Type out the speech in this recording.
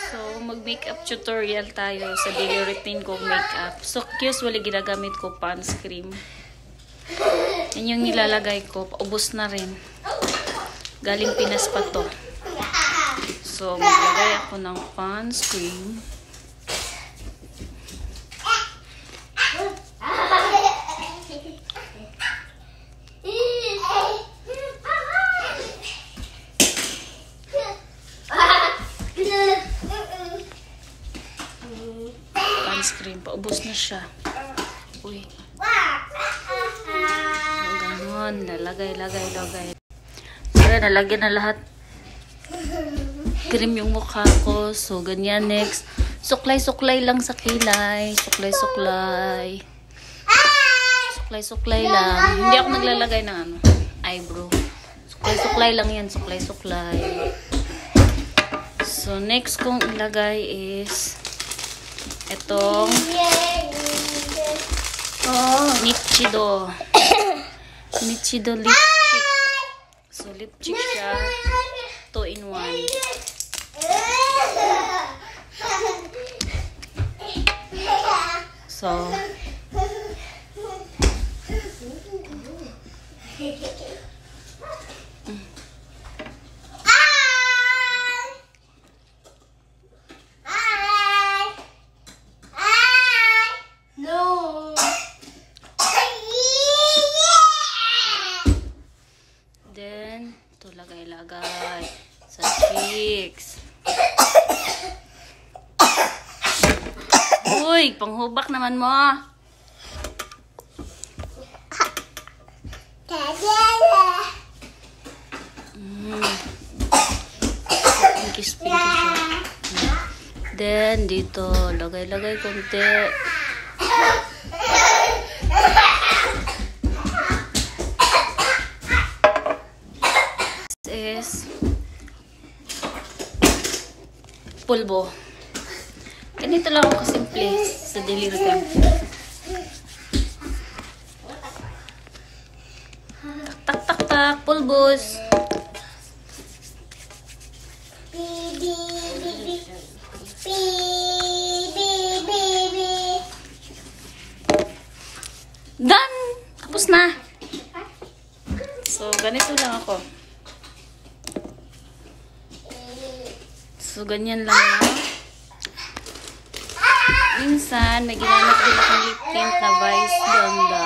So, mag-makeup tutorial tayo sa daily routine kong makeup. So, usually ginagamit ko Pond's cream. Yan yung nilalagay ko. Paubos na rin. Galing Pinas pa to. So, maglagay ako ng Pond's cream. Pond's cream. Paubos na siya. Uy. Ganon. Lagay. Para nalagyan na lahat. Cream yung mukha ko. So, ganyan. Next. Suklay lang sa kilay. Suklay lang. Hindi ako naglalagay ng eyebrow. Suklay lang yan. Suklay. So, next kong ilagay is itong Nichido lip cheek. So, lip cheek siya. 2-in-1. So, then, ito lagay sa cheeks. Uy, panghubak naman mo. Pinkish siya. Then, dito, lagay konti. Is pulbo. Ganito lang ako kasimple sa daily routine. Tak, pulbos. Done! Tapos na. So, ganito lang ako. So, ganyan lang na. Minsan, may ginamit din akong lip tint na Vice Ganda.